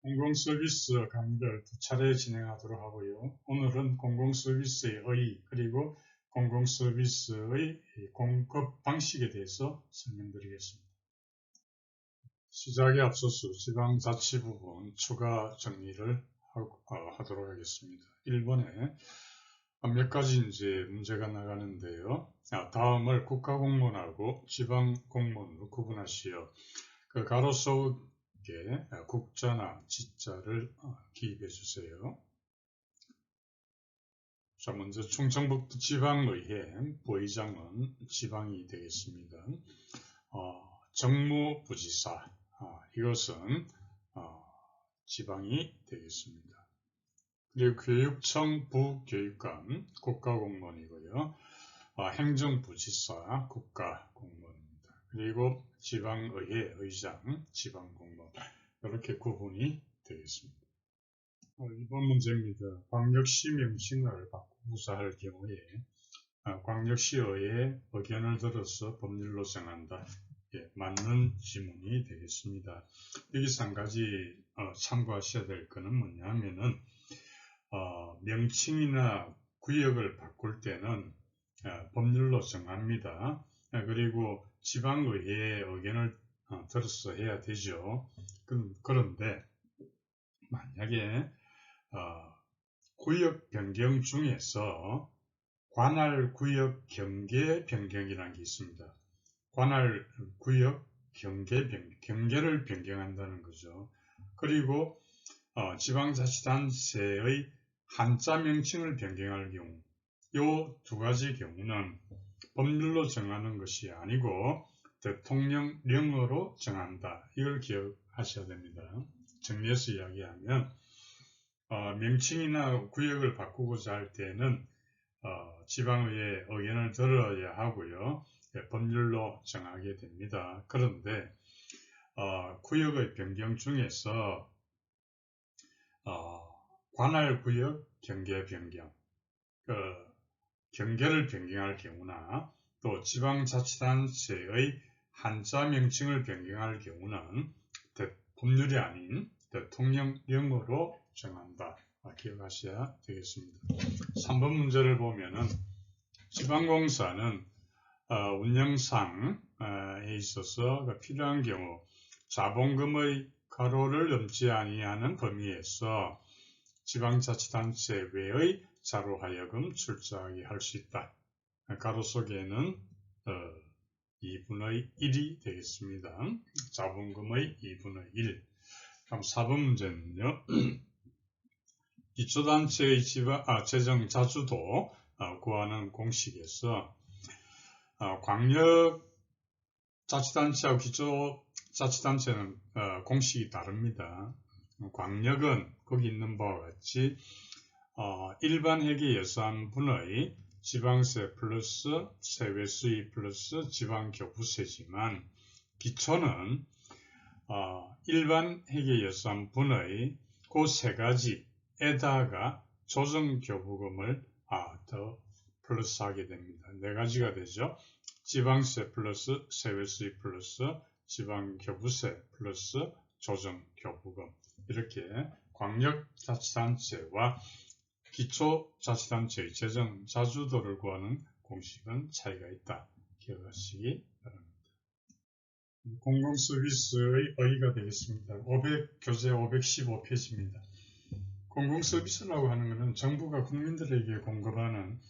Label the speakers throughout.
Speaker 1: 공공서비스 강의를 두 차례 진행하도록 하고요. 오늘은 공공서비스의 의 그리고 공공서비스의 공급 방식에 대해서 설명드리겠습니다. 시작에 앞서서 지방자치 부분 추가 정리를 하도록 하겠습니다. 1번에 몇 가지 문제가 나가는데요. 다음을 국가공무원하고 지방공무원으로 구분하시어 그 가로 속에 국자나 지자를 기입해 주세요. 자, 먼저 충청북도 지방의회 부의장은 지방이 되겠습니다. 정무부지사 이것은 지방이 되겠습니다. 그리고 교육청 부교육감 국가공무원이고요. 행정부지사 국가공무원입니다. 그리고 지방의회 의장 지방공무원 이렇게 구분이 되겠습니다. 2번 문제입니다. 광역시 명칭을 바꾸고자 할 경우에 광역시의회 의견을 들어서 법률로 정한다. 맞는 지문이 되겠습니다. 여기서 한 가지 참고하셔야 될 것은 뭐냐 하면은 명칭이나 구역을 바꿀 때는 법률로 정합니다. 그리고 지방의회의 의견을 들어서 해야 되죠. 그런데 만약에 구역 변경 중에서 관할 구역 경계 변경이라는 게 있습니다. 관할 구역 경계를 변경한다는 거죠. 그리고 지방자치단체의 한자 명칭을 변경할 경우 이 두 가지 경우는 법률로 정하는 것이 아니고 대통령령으로 정한다. 이걸 기억하셔야 됩니다. 정리해서 이야기하면 명칭이나 구역을 바꾸고자 할 때는 지방의회 의견을 들어야 하고요. 법률로 정하게 됩니다. 그런데 구역의 변경 중에서 관할구역 경계 변경, 경계를 변경할 경우나 또 지방자치단체의 한자 명칭을 변경할 경우는 법률이 아닌 대통령령으로 정한다. 기억하셔야 되겠습니다. 3번 문제를 보면은 지방공사는 운영상에 있어서 필요한 경우 자본금의 가로를 넘지 아니하는 범위에서 지방자치단체 외의 자로 하여금 출자하게 할 수 있다. 가로 속에는 2분의 1이 되겠습니다. 자본금의 2분의 1. 그럼 4번 문제는요. 기초단체의 재정 자주도 구하는 공식에서 광역자치단체하고 기초자치단체는 공식이 다릅니다. 광역은 거기 있는 바와 같이 일반 회계 예산분의 지방세 플러스 세외수입 플러스 지방교부세지만 기초는 일반 회계 예산분의 그 세 가지에다가 조정교부금을 더 플러스하게 됩니다. 네 가지가 되죠. 지방세 플러스 세외수입 플러스 지방교부세 플러스 조정교부금 이렇게 광역자치단체와 기초자치단체의 재정 자주도를 구하는 공식은 차이가 있다. 기억하시기 바랍니다. 공공서비스의 의의가 되겠습니다. 교재 515페이지입니다. 공공서비스라고 하는 것은 정부가 국민들에게 공급하는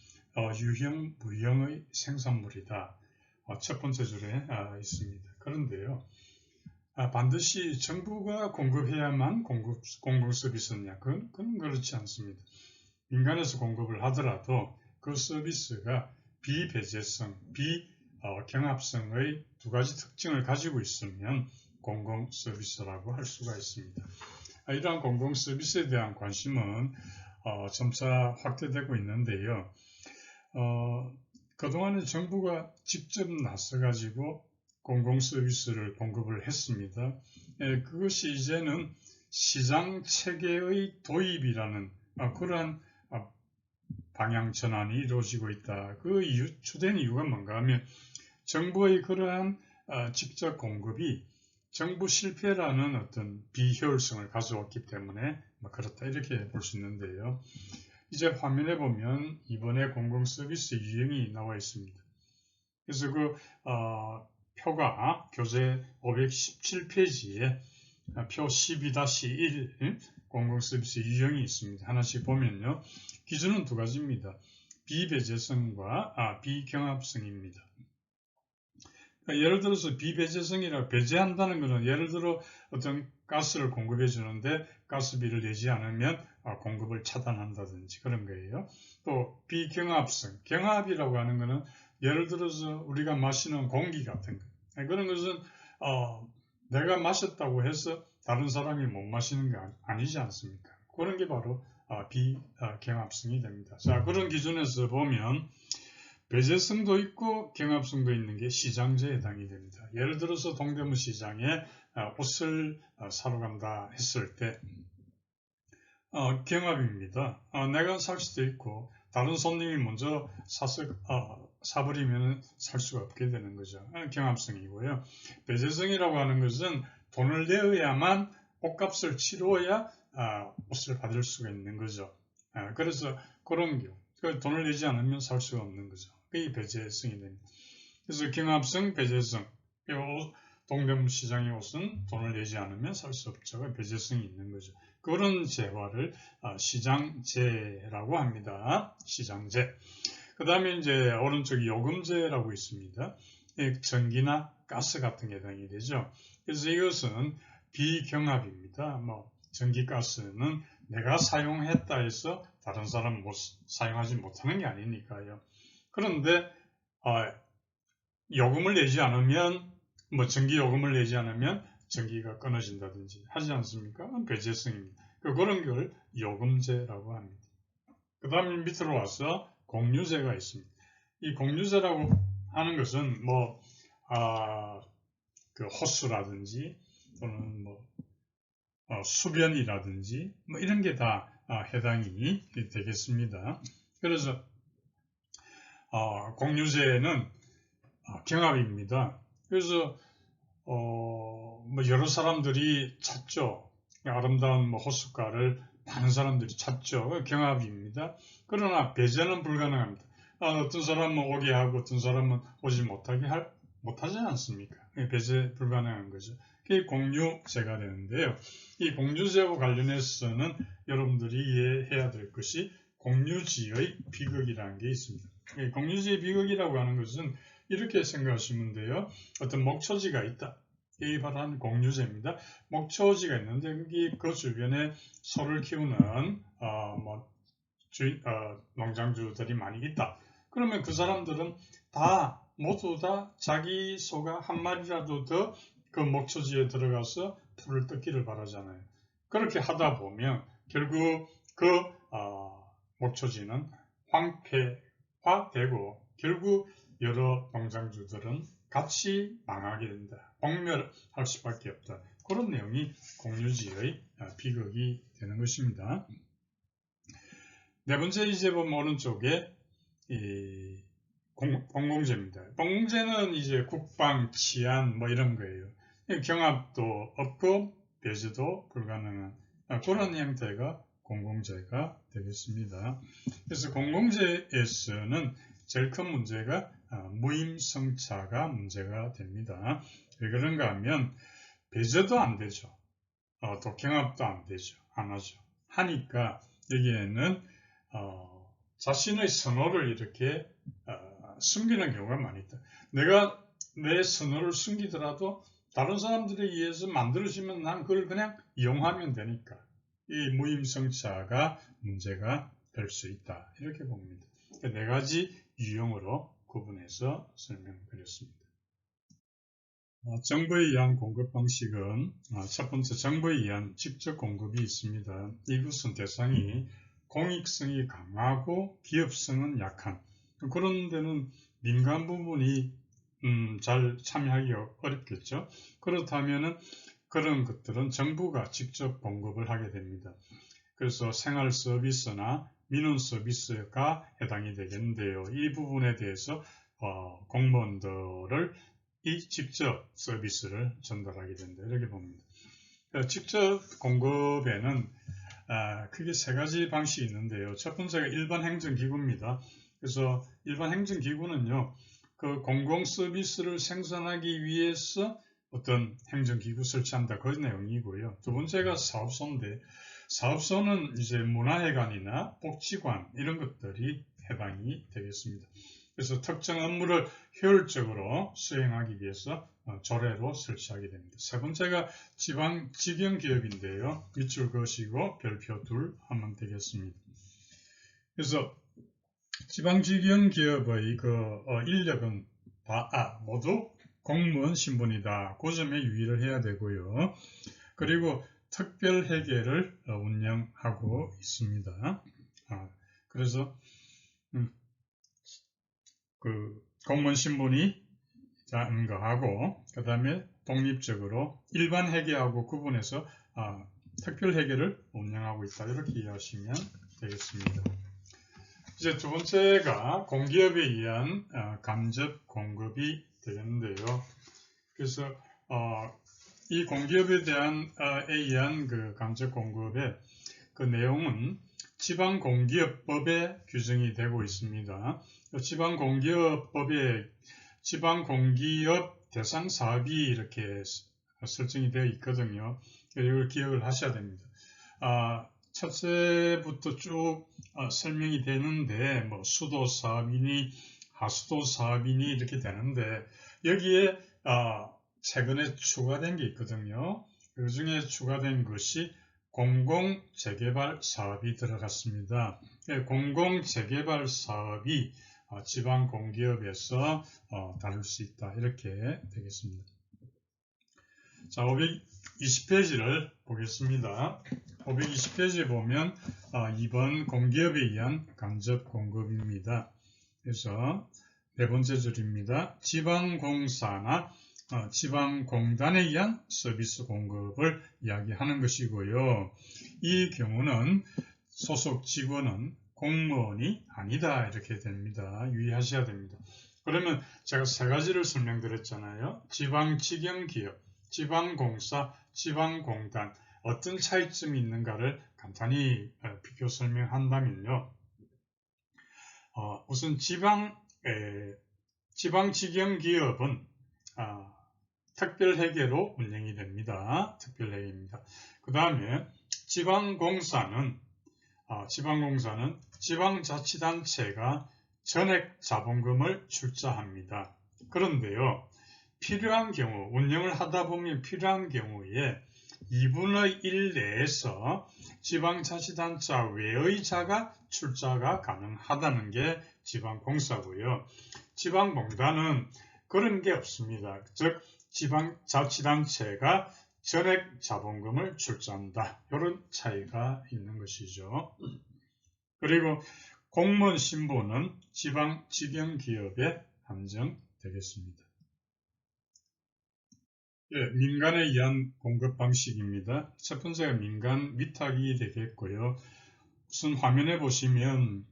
Speaker 1: 유형, 무형의 생산물이다. 첫 번째 줄에 있습니다. 그런데요, 반드시 정부가 공급해야만 공공서비스냐? 그건 그렇지 않습니다. 민간에서 공급을 하더라도 그 서비스가 비배제성, 비경합성의 두 가지 특징을 가지고 있으면 공공서비스라고 할 수가 있습니다. 이러한 공공서비스에 대한 관심은 점차 확대되고 있는데요. 그동안에 정부가 직접 나서가지고 공공서비스를 공급을 했습니다. 그것이 이제는 시장체계의 도입이라는 그러한 방향 전환이 이루어지고 있다. 그 주된 이유가 뭔가 하면 정부의 그러한 직접 공급이 정부 실패라는 어떤 비효율성을 가져왔기 때문에 그렇다 이렇게 볼 수 있는데요. 이제 화면에 보면 이번에 공공서비스 유형이 나와 있습니다. 그래서 표가 교재 517페이지에 표 12-1 공공서비스 유형이 있습니다. 하나씩 보면요. 기준은 두 가지입니다. 비배제성과 비경합성입니다. 그러니까 예를 들어서 비배제성이라 배제한다는 것은 예를 들어 어떤 가스를 공급해 주는데 가스비를 내지 않으면 공급을 차단한다든지 그런 거예요. 또 비경합성, 경합이라고 하는 것은 예를 들어서 우리가 마시는 공기 같은 거. 그런 것은 내가 마셨다고 해서 다른 사람이 못 마시는 게 아니지 않습니까? 그런 게 바로 비경합성이 됩니다. 자, 그런 기준에서 보면 배제성도 있고 경합성도 있는 게 시장제에 해당이 됩니다. 예를 들어서 동대문 시장에 옷을 사러 간다 했을 때 경합입니다. 내가 살 수도 있고 다른 손님이 먼저 사버리면 살 수가 없게 되는 거죠. 경합성이고요. 배제성이라고 하는 것은 돈을 내어야만 옷값을 치루어야 옷을 받을 수가 있는 거죠. 그래서 그런 경우 돈을 내지 않으면 살 수가 없는 거죠. 그게 배제성이 됩니다. 그래서 경합성, 배제성. 동대문 시장의 옷은 돈을 내지 않으면 살 수 없죠. 배제성이 있는 거죠. 그런 재화를 시장재라고 합니다. 시장재. 그 다음에 이제 오른쪽에 요금제라고 있습니다. 전기나 가스 같은 게 해당이 되죠. 그래서 이것은 비경합입니다. 전기, 가스는 내가 사용했다 해서 다른 사람은 사용하지 못하는 게 아니니까요. 그런데 요금을 내지 않으면 전기 요금을 내지 않으면 전기가 끊어진다든지 하지 않습니까? 배제성입니다. 그런 걸 요금제라고 합니다. 그 다음에 밑으로 와서 공유제가 있습니다. 이 공유제라고 하는 것은 호수라든지 또는 수변이라든지 이런 게 다 해당이 되겠습니다. 그래서 공유제는 경합입니다. 그래서 여러 사람들이 찾죠. 아름다운 하숫가를 많은 사람들이 찾죠. 경합입니다. 그러나 배제는 불가능합니다. 어떤 사람은 오게 하고 어떤 사람은 오지 못하지 않습니까? 배제 불가능한 거죠. 그게 공유제가 되는데요. 이 공유제와 관련해서는 여러분들이 이해해야 될 것이 공유지의 비극이라는 게 있습니다. 공유지의 비극이라고 하는 것은 이렇게 생각하시면 돼요. 어떤 목초지가 있다. 이게 바로 공유제입니다. 목초지가 있는데 그 주변에 소를 키우는 농장주들이 많이 있다. 그러면 그 사람들은 모두 다 자기 소가 한 마리라도 더 그 목초지에 들어가서 풀을 뜯기를 바라잖아요. 그렇게 하다 보면 결국 그 목초지는 황폐화되고 결국 여러 농장주들은 같이 망하게 된다. 공멸할 수밖에 없다. 그런 내용이 공유지의 비극이 되는 것입니다. 네 번째 이제 보면 오른쪽에 공공재입니다. 공공재는 이제 국방, 치안 이런 거예요. 경합도 없고 배제도 불가능한 그런 형태가 공공재가 되겠습니다. 그래서 공공재에서는 제일 큰 문제가 무임승차가 문제가 됩니다. 왜 그런가 하면 배제도 안 되죠. 또 경합도 안 되죠. 안 하죠. 하니까 여기에는 자신의 선호를 이렇게 숨기는 경우가 많이 있다. 내가 내 선호를 숨기더라도 다른 사람들에 의해서 만들어지면 난 그걸 그냥 이용하면 되니까 이 무임승차가 문제가 될 수 있다. 이렇게 봅니다. 네 가지 유형으로 구분해서 설명드렸습니다. 정부에 의한 공급 방식은 첫 번째 정부에 의한 직접 공급이 있습니다. 이것은 대상이 공익성이 강하고 기업성은 약한 그런 데는 민간 부분이 잘 참여하기 어렵겠죠. 그렇다면 그런 것들은 정부가 직접 공급을 하게 됩니다. 그래서 생활 서비스나 민원 서비스가 해당이 되겠는데요. 이 부분에 대해서 공무원들을 직접 서비스를 전달하게 된다. 이렇게 봅니다. 직접 공급에는 크게 세 가지 방식이 있는데요. 첫 번째가 일반 행정기구입니다. 그래서 일반 행정기구는요, 그 공공 서비스를 생산하기 위해서 어떤 행정기구 설치한다. 그 내용이고요. 두 번째가 사업소인데, 사업소는 이제 문화회관이나 복지관 이런 것들이 해당이 되겠습니다. 그래서 특정 업무를 효율적으로 수행하기 위해서 조례로 설치하게 됩니다. 세 번째가 지방직영기업인데요. 밑줄 그으시고 별표 둘 하면 되겠습니다. 그래서 지방직영기업의 인력은 모두 공무원 신분이다. 그 점에 유의를 해야 되고요. 그리고 특별회계를 운영하고 있습니다. 그래서 그 공무원 신분이 자인거하고 그 다음에 독립적으로 일반 회계하고 구분해서 특별회계를 운영하고 있다. 이렇게 이해하시면 되겠습니다. 이제 두 번째가 공기업에 의한 간접 공급이 되겠는데요. 그래서 이 공기업에 의한 그 간접 공급의 그 내용은 지방공기업법에 규정이 되고 있습니다. 지방공기업법에 지방공기업 대상 사업이 이렇게 설정이 되어 있거든요. 이걸 기억을 하셔야 됩니다. 첫째부터 쭉 설명이 되는데 뭐 수도 사업이니 하수도 사업이니 이렇게 되는데 여기에 최근에 추가된 게 있거든요. 그 중에 추가된 것이 공공재개발 사업이 들어갔습니다. 공공재개발 사업이 지방공기업에서 다룰 수 있다. 이렇게 되겠습니다. 자, 520페이지를 보겠습니다. 520페이지에 보면 2번 공기업에 의한 간접 공급입니다. 그래서 네 번째 줄입니다. 지방공사나 지방공단에 의한 서비스 공급을 이야기하는 것이고요. 이 경우는 소속 직원은 공무원이 아니다. 이렇게 됩니다. 유의하셔야 됩니다. 그러면 제가 세 가지를 설명드렸잖아요. 지방직영기업, 지방공사, 지방공단 어떤 차이점이 있는가를 간단히 비교 설명한다면요. 우선 지방직영기업은 특별회계로 운영이 됩니다. 특별회계입니다. 그 다음에 지방공사는 지방자치단체가 전액 자본금을 출자합니다. 그런데요, 필요한 경우, 운영을 하다 보면 필요한 경우에 2분의 1 내에서 지방자치단체 외의 자가 출자가 가능하다는 게 지방공사고요. 지방공단은 그런 게 없습니다. 즉, 지방자치단체가 전액 자본금을 출자한다. 이런 차이가 있는 것이죠. 그리고 공무원 신분은 지방직영기업에 한정되겠습니다. 민간에 의한 공급 방식입니다. 첫 번째가 민간 위탁이 되겠고요. 우선 화면에 보시면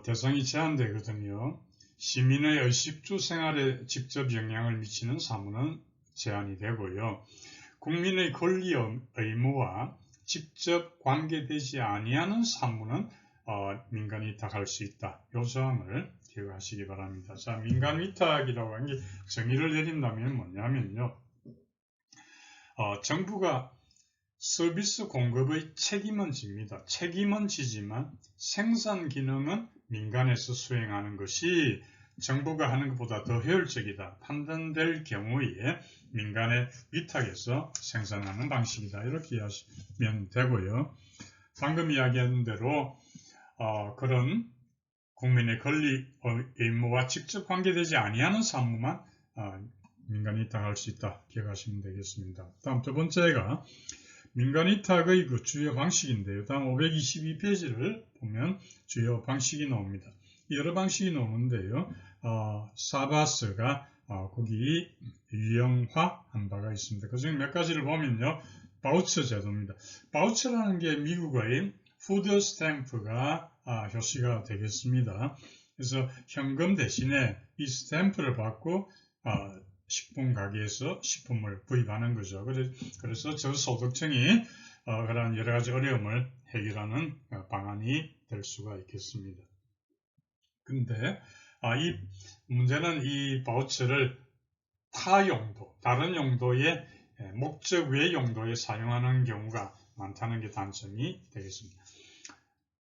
Speaker 1: 대상이 제한되거든요. 시민의 의식주 생활에 직접 영향을 미치는 사무는 제한이 되고요. 국민의 권리 의무와 직접 관계되지 아니하는 사무는 민간 위탁할 수 있다. 이 조항을 기억하시기 바랍니다. 자, 민간 위탁이라고 하는 게 정의를 내린다면 뭐냐면요. 정부가 서비스 공급의 책임은 집니다. 책임은 지지만 생산 기능은 민간에서 수행하는 것이 정부가 하는 것보다 더 효율적이다 판단될 경우에 민간에 위탁해서 생산하는 방식이다. 이렇게 이해하시면 되고요. 방금 이야기한 대로 그런 국민의 권리 의무와 직접 관계되지 아니하는 사무만 민간 위탁할 수 있다. 기억하시면 되겠습니다. 다음 두 번째가 민간 위탁의 그 주요 방식인데요. 다음 522페이지를 보면 주요 방식이 나옵니다. 여러 방식이 나오는데요. 사바스가 거기 유형화한 바가 있습니다. 그 중에 몇 가지를 보면요. 바우처 제도입니다. 바우처라는 게 미국의 푸드 스탬프가 표시가 되겠습니다. 그래서 현금 대신에 이 스탬프를 받고 식품 가게에서 식품을 구입하는 거죠. 그래서 저소득층이 그런 여러 가지 어려움을 해결하는 방안이 될 수가 있겠습니다. 근데 이 문제는 이 바우처를 다른 용도의 목적 외 용도에 사용하는 경우가 많다는 게 단점이 되겠습니다.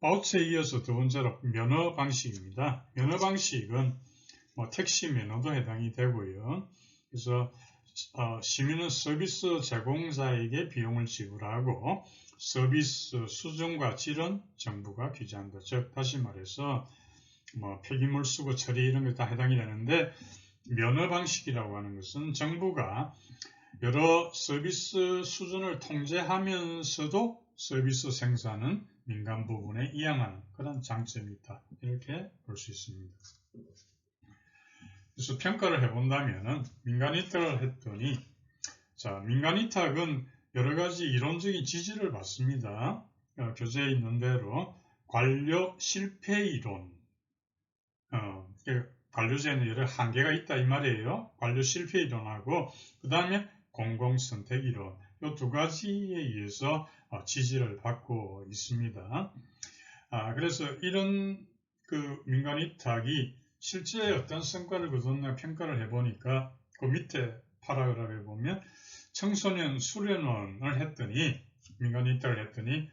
Speaker 1: 바우처에 이어서 두 번째로 면허 방식입니다. 면허 방식은 택시 면허도 해당이 되고요. 그래서 시민은 서비스 제공자에게 비용을 지불하고 서비스 수준과 질은 정부가 규제한다. 즉 다시 말해서 폐기물 수거 처리 이런 게 다 해당이 되는데 면허 방식이라고 하는 것은 정부가 여러 서비스 수준을 통제하면서도 서비스 생산은 민간 부분에 이양하는 그런 장점이 있다. 이렇게 볼 수 있습니다. 그래서 평가를 해본다면 민간 위탁을 했더니 민간 위탁은 여러 가지 이론적인 지지를 받습니다. 교재에 있는 대로 관료 실패 이론, 관료제에는 여러 한계가 있다 이 말이에요. 관료 실패 이론하고 그 다음에 공공선택 이론 이 두 가지에 의해서 지지를 받고 있습니다. 그래서 이런 민간 위탁이 실제 어떤 성과를 거뒀나 평가를 해보니까 그 밑에 파라그래프에 보면 청소년 수련원을 했더니 민간 위탁을 했더니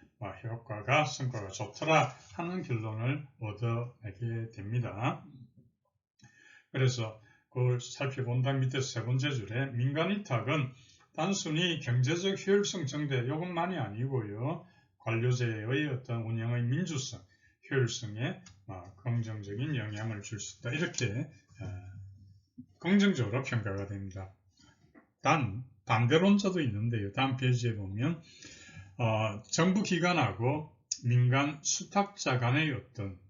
Speaker 1: 성과가 좋더라 하는 결론을 얻어내게 됩니다. 그래서 그걸 살펴본다 밑에 세 번째 줄에 민간 위탁은 단순히 경제적 효율성 증대 이것만이 아니고요. 관료제의 어떤 운영의 민주성, 효율성에 긍정적인 영향을 줄 수 있다. 이렇게 긍정적으로 평가가 됩니다. 단 반대론자도 있는데요. 다음 페이지에 보면 정부 기관하고 민간 수탁자 간의 어떤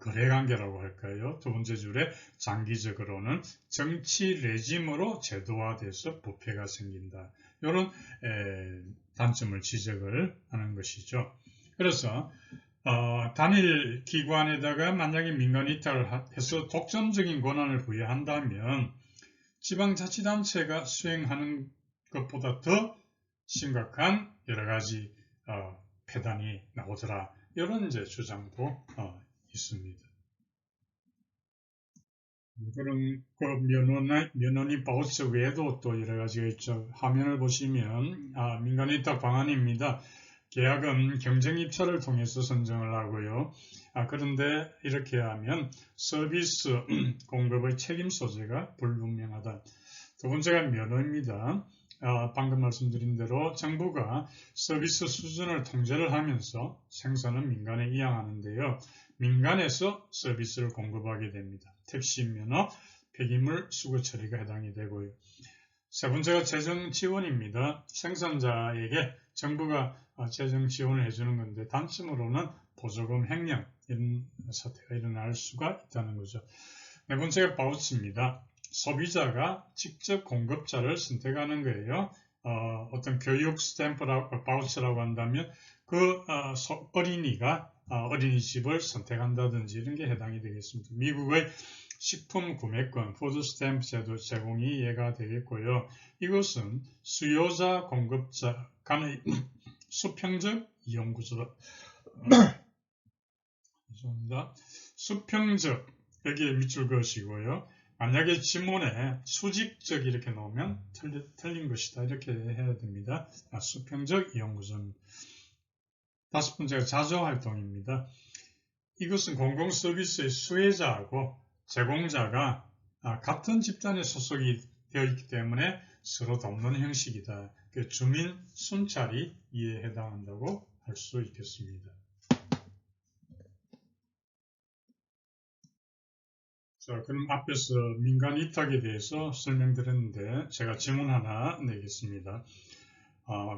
Speaker 1: 거래관계라고 할까요? 두 번째 줄에 장기적으로는 정치 레짐으로 제도화돼서 부패가 생긴다. 이런 단점을 지적을 하는 것이죠. 그래서 단일 기관에다가 만약에 민간 위탁을 해서 독점적인 권한을 부여한다면 지방자치단체가 수행하는 것보다 더 심각한 여러 가지 폐단이 나오더라. 이런 주장도 있습니다. 그런 면허니 바우처 외에도 또 여러 가지가 있죠. 화면을 보시면 민간 위탁 방안입니다. 계약은 경쟁 입찰을 통해서 선정을 하고요. 그런데 이렇게 하면 서비스 공급의 책임 소재가 불분명하다. 두 번째가 면허입니다. 방금 말씀드린 대로 정부가 서비스 수준을 통제를 하면서 생산은 민간에 이양하는데요. 민간에서 서비스를 공급하게 됩니다. 택시 면허, 폐기물 수거 처리가 해당이 되고요. 세 번째가 재정 지원입니다. 생산자에게 정부가 재정 지원을 해주는 건데 단점으로는 보조금 횡령 이런 사태가 일어날 수가 있다는 거죠. 네 번째가 바우처입니다. 소비자가 직접 공급자를 선택하는 거예요. 어떤 교육 스탬프라고 바우처라고 한다면 그 어린이가 어린이집을 선택한다든지 이런 게 해당이 되겠습니다. 미국의 식품 구매권, 푸드 스탬프 제도 제공이 이해가 되겠고요. 이것은 수요자, 공급자 간의 수평적 이용 구조다. 죄송합니다. 수평적 여기에 밑줄 그으시고요. 만약에 지문에 수직적 이렇게 놓으면 틀린 것이다. 이렇게 해야 됩니다. 수평적 이용 구조입니다. 다섯 번째가 자조활동입니다. 이것은 공공서비스의 수혜자하고 제공자가 같은 집단에 소속이 되어 있기 때문에 서로 돕는 형식이다. 주민 순찰이 이에 해당한다고 할 수 있겠습니다. 자, 그럼 앞에서 민간 위탁에 대해서 설명드렸는데 제가 질문 하나 내겠습니다.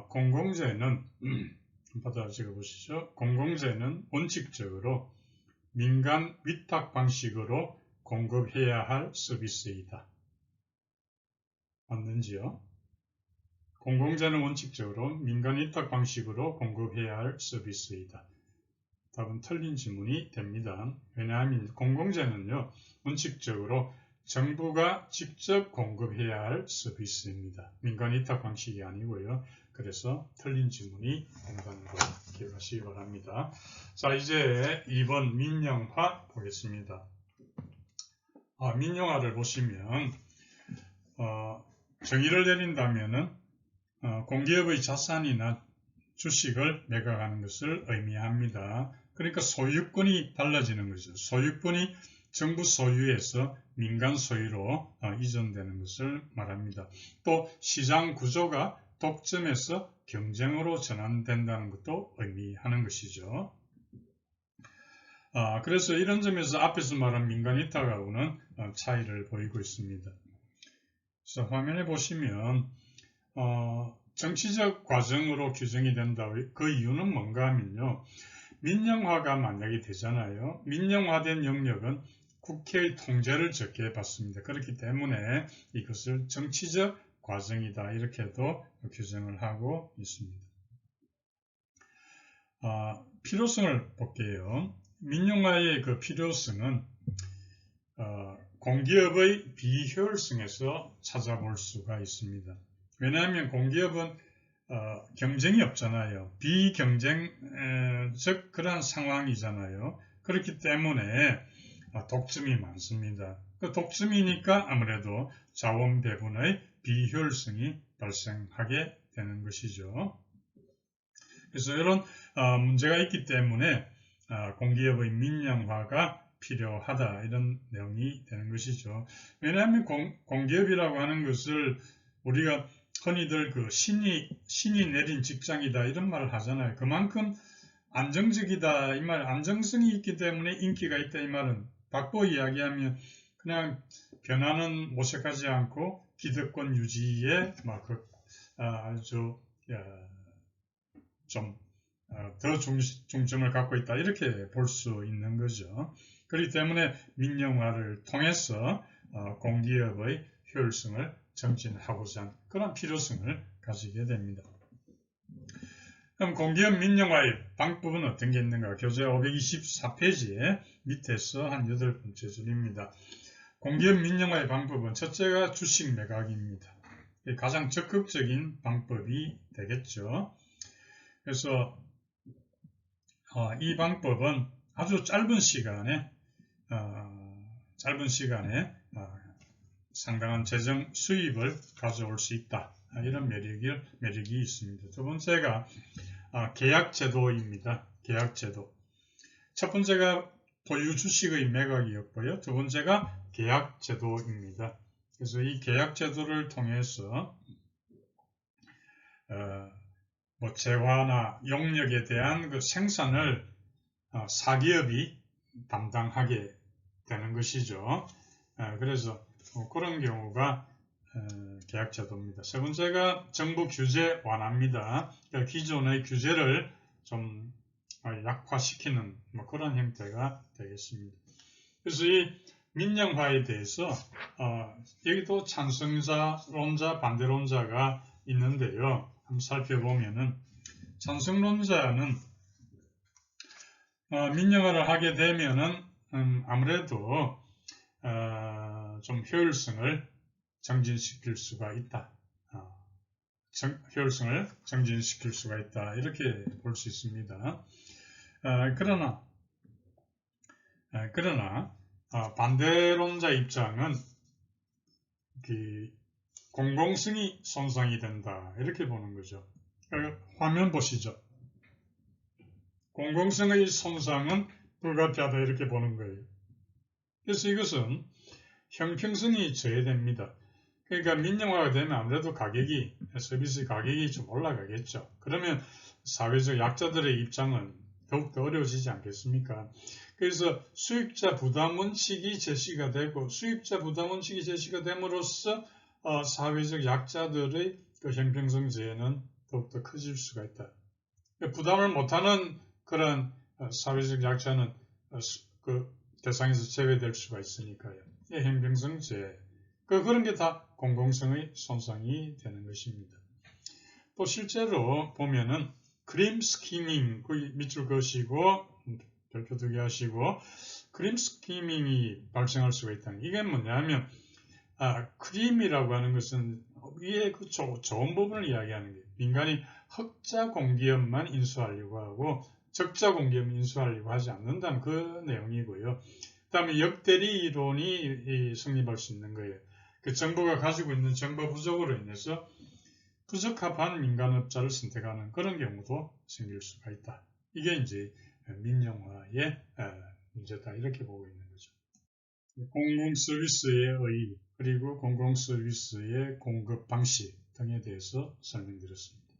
Speaker 1: 공공재는 받아 적어보시죠. 공공재는 원칙적으로 민간 위탁 방식으로 공급해야 할 서비스이다. 맞는지요? 공공재는 원칙적으로 민간 위탁 방식으로 공급해야 할 서비스이다. 답은 틀린 질문이 됩니다. 왜냐하면 공공재는요, 원칙적으로 정부가 직접 공급해야 할 서비스입니다. 민간 위탁 방식이 아니고요. 그래서 틀린 지문이 된다는 거 기억하시기 바랍니다. 자, 이제 2번 민영화 보겠습니다. 민영화를 보시면 정의를 내린다면은 공기업의 자산이나 주식을 매각하는 것을 의미합니다. 그러니까 소유권이 달라지는 거죠. 소유권이 정부 소유에서 민간 소유로 이전되는 것을 말합니다. 또 시장 구조가 독점에서 경쟁으로 전환된다는 것도 의미하는 것이죠. 그래서 이런 점에서 앞에서 말한 민간 위탁하고는 차이를 보이고 있습니다. 그래서 화면에 보시면 정치적 과정으로 규정이 된다. 그 이유는 뭔가 하면요. 민영화가 만약에 되잖아요. 민영화된 영역은 국회의 통제를 적게 받습니다. 그렇기 때문에 이것을 정치적 과정이다. 이렇게도 규정을 하고 있습니다. 필요성을 볼게요. 민영화의 그 필요성은 공기업의 비효율성에서 찾아볼 수가 있습니다. 왜냐하면 공기업은 경쟁이 없잖아요. 비경쟁적 그런 상황이잖아요. 그렇기 때문에 독점이 많습니다. 그 독점이니까 아무래도 자원 배분의 비효율성이 발생하게 되는 것이죠. 그래서 이런 문제가 있기 때문에 공기업의 민영화가 필요하다 이런 내용이 되는 것이죠. 왜냐하면 공기업이라고 하는 것을 우리가 흔히들 그 신이 내린 직장이다 이런 말을 하잖아요. 그만큼 안정적이다 이 말, 안정성이 있기 때문에 인기가 있다 이 말은 바꿔 이야기하면 그냥 변화는 모색하지 않고 기득권 유지에 아주 좀 더 중점을 갖고 있다 이렇게 볼 수 있는 거죠. 그렇기 때문에 민영화를 통해서 공기업의 효율성을 정진하고자 하는 그런 필요성을 가지게 됩니다. 그럼 공기업 민영화의 방법은 어떤 게 있는가? 교재 524페이지에 밑에서 한 8번째 줄입니다. 공기업 민영화의 방법은 첫째가 주식 매각입니다. 가장 적극적인 방법이 되겠죠. 그래서 이 방법은 아주 짧은 시간에 상당한 재정 수입을 가져올 수 있다. 이런 매력이 있습니다. 두 번째가 계약제도입니다. 계약제도. 첫 번째가 보유 주식의 매각이었고요. 두 번째가 계약제도입니다. 그래서 이 계약제도를 통해서 재화나 용역에 대한 그 생산을 사기업이 담당하게 되는 것이죠. 그래서 그런 경우가 계약제도입니다. 세 번째가 정부 규제 완화입니다. 그러니까 기존의 규제를 좀 약화시키는 그런 형태가 되겠습니다. 그래서 이 민영화에 대해서 여기도 찬성론자, 반대론자가 있는데요. 한번 살펴보면은 찬성론자는 민영화를 하게 되면은 아무래도 좀 효율성을 정진시킬 수가 있다. 효율성을 정진시킬 수가 있다. 이렇게 볼 수 있습니다. 그러나 반대론자 입장은 공공성이 손상이 된다. 이렇게 보는 거죠. 화면 보시죠. 공공성의 손상은 불가피하다. 이렇게 보는 거예요. 그래서 이것은 형평성이 저해됩니다. 그러니까 민영화가 되면 아무래도 서비스 가격이 좀 올라가겠죠. 그러면 사회적 약자들의 입장은 더욱더 어려워지지 않겠습니까? 그래서 수입자 부담 원칙이 제시가 되고 수입자 부담 원칙이 제시가 됨으로써 사회적 약자들의 그 형평성 저해는 더욱더 커질 수가 있다. 부담을 못하는 그런 사회적 약자는 그 대상에서 제외될 수가 있으니까요. 형평성 저해. 그런 게 다 공공성의 손상이 되는 것입니다. 또 실제로 보면은 그림 스키밍, 그 밑줄 그으시고 별표 2개 하시고 크림 스키밍이 발생할 수가 있다는 게, 이게 뭐냐면 크림이라고 하는 것은 위에 그 좋은 부분을 이야기하는 게, 민간이 흑자 공기업만 인수하려고 하고 적자 공기업 인수하려고 하지 않는다는 그 내용이고요. 그 다음에 역대리 이론이 성립할 수 있는 거예요. 그 정부가 가지고 있는 정보 부족으로 인해서 부적합한 민간업자를 선택하는 그런 경우도 생길 수가 있다. 이게 이제 민영화의 문제다, 이렇게 보고 있는 거죠. 공공서비스의 의의, 그리고 공공서비스의 공급 방식 등에 대해서 설명드렸습니다.